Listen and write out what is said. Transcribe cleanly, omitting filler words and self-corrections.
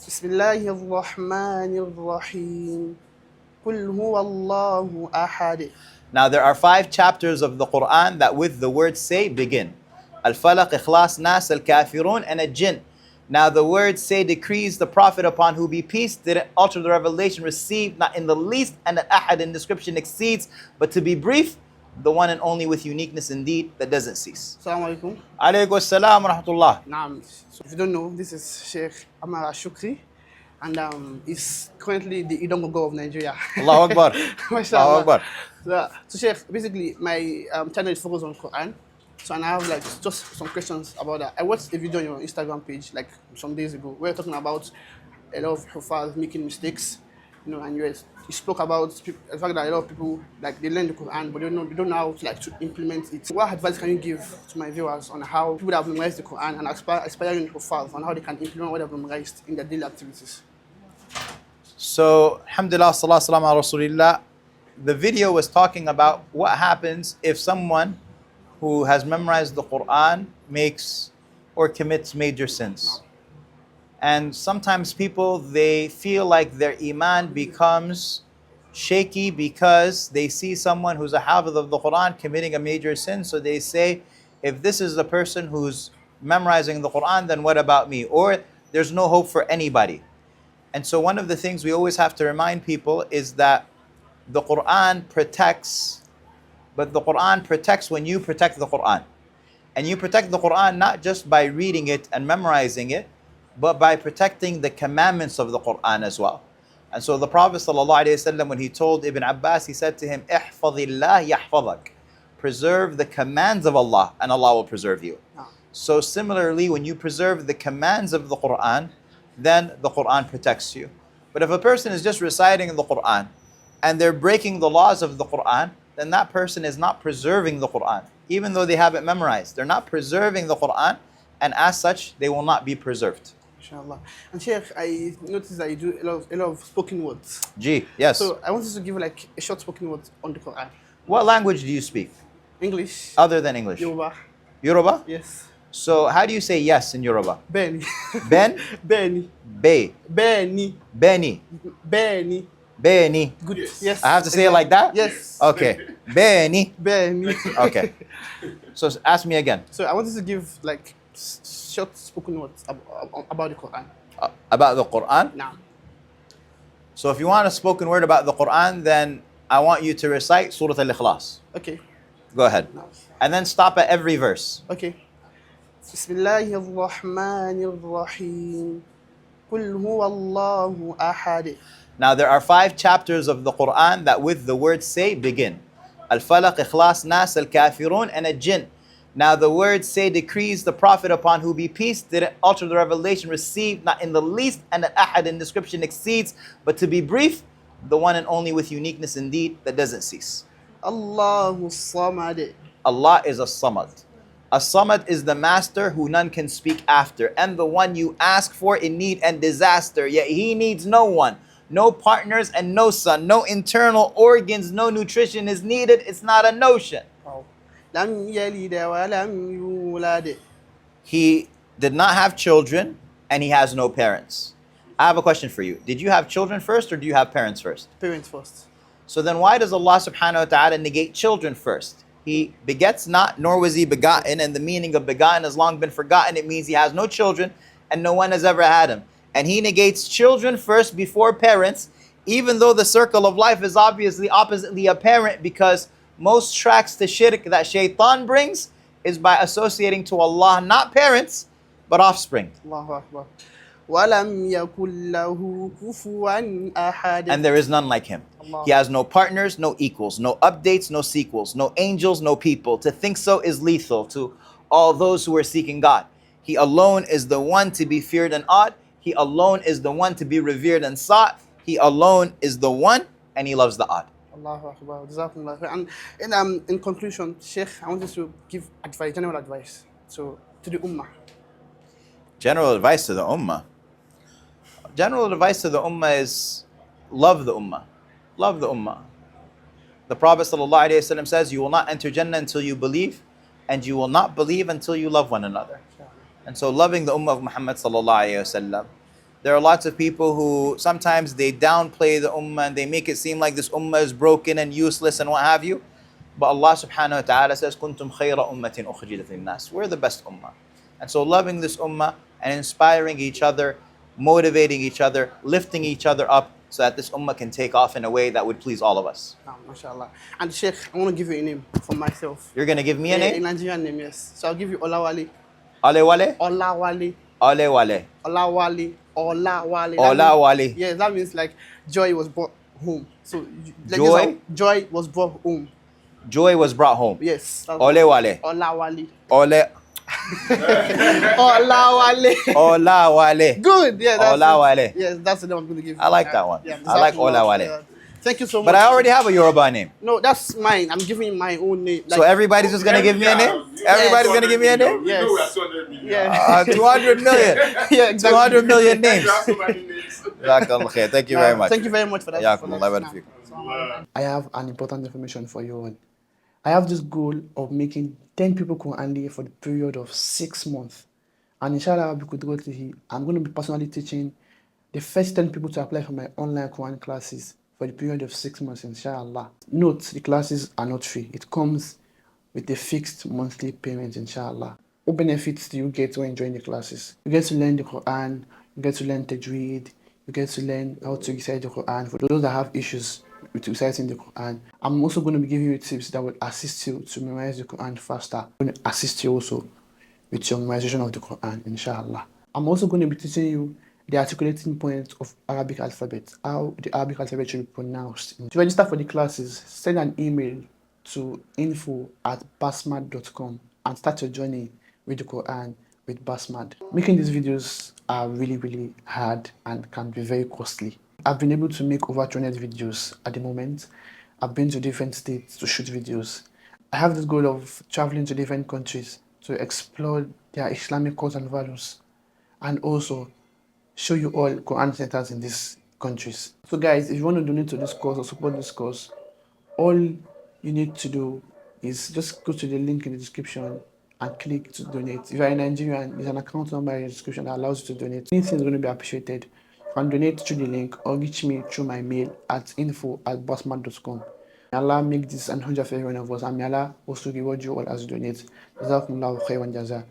بسم الله الرحمن الرحيم قل هو الله أحد. Now there are 5 chapters of the Quran that with the word say begin. Al-Falaq, Ikhlas, Nas, Al-Kafirun, and Al-Jinn. Now the word say decrees the Prophet upon whom be peace didn't alter the revelation received not in the least, and Al-Ahad in description exceeds, but to be brief, the one and only with uniqueness indeed that doesn't cease. Assalamu alaikum. Alaykum assalam wa rahmatullah. Naam. So if you don't know, this is Sheikh Ammar Alshukry, and he's currently the Idongogo of Nigeria. Allahu Akbar. Mashallah. Allahu Akbar. So Sheikh, basically my channel is focused on Quran. So and I have like just some questions about that. I watched a video on your Instagram page like some days ago where you're talking about a lot of Hufaz making mistakes, you know, and you spoke about the fact that a lot of people like they learn the Quran but they don't know how to like to implement it. What advice can you give to my viewers on how people that have memorized the Quran and aspiring Hufaz on how they can implement what they've memorized in their daily activities? So, alhamdulillah, sallallahu alaihi wa rasulillah. The video was talking about what happens if someone who has memorized the Quran makes or commits major sins. And sometimes people, they feel like their iman becomes shaky because they see someone who's a hafiz of the Quran committing a major sin. So they say, if this is the person who's memorizing the Quran, then what about me? Or there's no hope for anybody. And so one of the things we always have to remind people is that the Quran protects, but the Quran protects when you protect the Quran. And you protect the Quran not just by reading it and memorizing it, but by protecting the commandments of the Quran as well. And so the Prophet ﷺ, when he told Ibn Abbas, he said to him, "Ihfadillah yahfadak." Preserve the commands of Allah and Allah will preserve you. So similarly, when you preserve the commands of the Quran, then the Quran protects you. But if a person is just reciting the Quran and they're breaking the laws of the Quran, then that person is not preserving the Quran. Even though they have it memorized, they're not preserving the Quran, and as such, they will not be preserved. Inshallah. And Sheikh, I noticed that you do a lot of spoken words. Gee, yes. So I wanted to give like a short spoken word on the Quran. What language do you speak? English. Other than English? Yoruba. Yoruba? Yes. So how do you say yes in Yoruba? Beni. Ben? Beni. Be. Beni. Beni. Beni. Beni. Good. Yes. I have to say it like that? Yes. Okay. Beni. Beni. Okay. So ask me again. So I wanted to give like short spoken words about the Quran. About the Quran? Now. So if you want a spoken word about the Quran, then I want you to recite Surah Al-Ikhlas. Okay. Go ahead. Now. And then stop at every verse. Okay. بسم الله الرحمن الرحيم قل هو الله أحد. Now there are 5 chapters of the Quran that with the word say begin. Al-Falaq, Ikhlas, Nas, Al-Kafirun, and Al-Jinn. Now the word say decrees the Prophet upon whom be peace didn't alter the revelation received not in the least, and Al-Ahad in description exceeds, but to be brief, the one and only with uniqueness indeed that doesn't cease. Allahu Samad. Allah is a Samad. A Samad is the master who none can speak after, and the one you ask for in need and disaster, yet he needs no one. No partners and no son, no internal organs, no nutrition is needed. It's not a notion. لم يلد ولم يولد. He did not have children and he has no parents. I have a question for you. Did you have children first or do you have parents first? Parents first. So then why does Allah subhanahu wa ta'ala negate children first? He begets not, nor was he begotten, and the meaning of begotten has long been forgotten. It means he has no children and no one has ever had him. And he negates children first before parents, even though the circle of life is obviously oppositely apparent, because most tracks to shirk that shaitan brings is by associating to Allah not parents, but offspring. Allahu Akbar. وَلَمْ يَكُنْ لَهُ كُفُوًا أَحَدٌ. And there is none like him. Allah. He has no partners, no equals, no updates, no sequels, no angels, no people. To think so is lethal to all those who are seeking God. He alone is the one to be feared and awed. He alone is the one to be revered and sought. He alone is the one, and he loves the odd. Allahu Akbar. Jazakumullah khair. And in conclusion, Sheikh, I want to give advice, general advice, to the Ummah. General advice to the Ummah. General advice to the Ummah is love the Ummah. Love the Ummah. The Prophet ﷺ says, you will not enter Jannah until you believe, and you will not believe until you love one another. And so loving the Ummah of Muhammad ﷺ, There are lots of people who sometimes they downplay the ummah and they make it seem like this ummah is broken and useless and what have you. But Allah subhanahu wa ta'ala says, Kuntum khayra ummatin ukhrijat lin-nas. We're the best ummah. And so loving this ummah and inspiring each other, motivating each other, lifting each other up so that this ummah can take off in a way that would please all of us. MashaAllah. And Sheikh, I want to give you a name for myself. You're going to give me a A name? Nigerian name, yes. So I'll give you Olawale. Alewale? Olawale. Alewale. Olawale. Olawale. Olawale. Yes, that means like joy was brought home. So like Joy? Joy was brought home. Joy was brought home. Yes. Olewale. Olawale. Ole. Olawale. Olawale. Good. Yeah. That's Olawale. it. Yes, that's the name I'm going to give you. I like that one. Yeah, I like Jazakumullah. Olawale. Yeah. Thank you so much. But I already have a Yoruba name. No, that's mine. I'm giving you my own name. So everybody's just going to give me a name? Everybody's going to give me a name? Yes. You know we are 200 million. Yeah. 200 million. Yeah, exactly. 200 million names. You have so many names. Jazakallah khair. Thank you very much. Thank you very much for that. Jazakumullah barak I have an important information for you all. I have this goal of making 10 people Quran for the period of 6 months. And inshallah, I'm going to be personally teaching the first 10 people to apply for my online Quran classes for the period of 6 months, inshallah. Note, the classes are not free. It comes with a fixed monthly payment, inshallah. What benefits do you get when joining the classes? You get to learn the Quran, you get to learn Tajweed, you get to learn how to recite the Quran for those that have issues with reciting the Quran. I'm also going to be giving you tips that will assist you to memorize the Quran faster. I'm going to assist you also with your memorization of the Quran, inshallah. I'm also going to be teaching you the articulating points of Arabic alphabet, how the Arabic alphabet should be pronounced. To register for the classes, send an email to info@basmad.com and start your journey with the Quran with Basmad. Making these videos are really hard and can be very costly. I've been able to make over 200 videos at the moment. I've been to different states to shoot videos. I have this goal of traveling to different countries to explore their Islamic culture and values, and also show you all Quran centers in these countries. So guys, if you want to donate to this cause or support this cause, all you need to do is just go to the link in the description and click to donate. If you are in Nigeria, there's an account number in the description that allows you to donate. Anything is going to be appreciated. You can donate through the link or reach me through my mail at info@basmad.com. May Allah make this an hujjah for every one of us, and may Allah also reward you all as you donate. Jazakumullahu khairan jaza.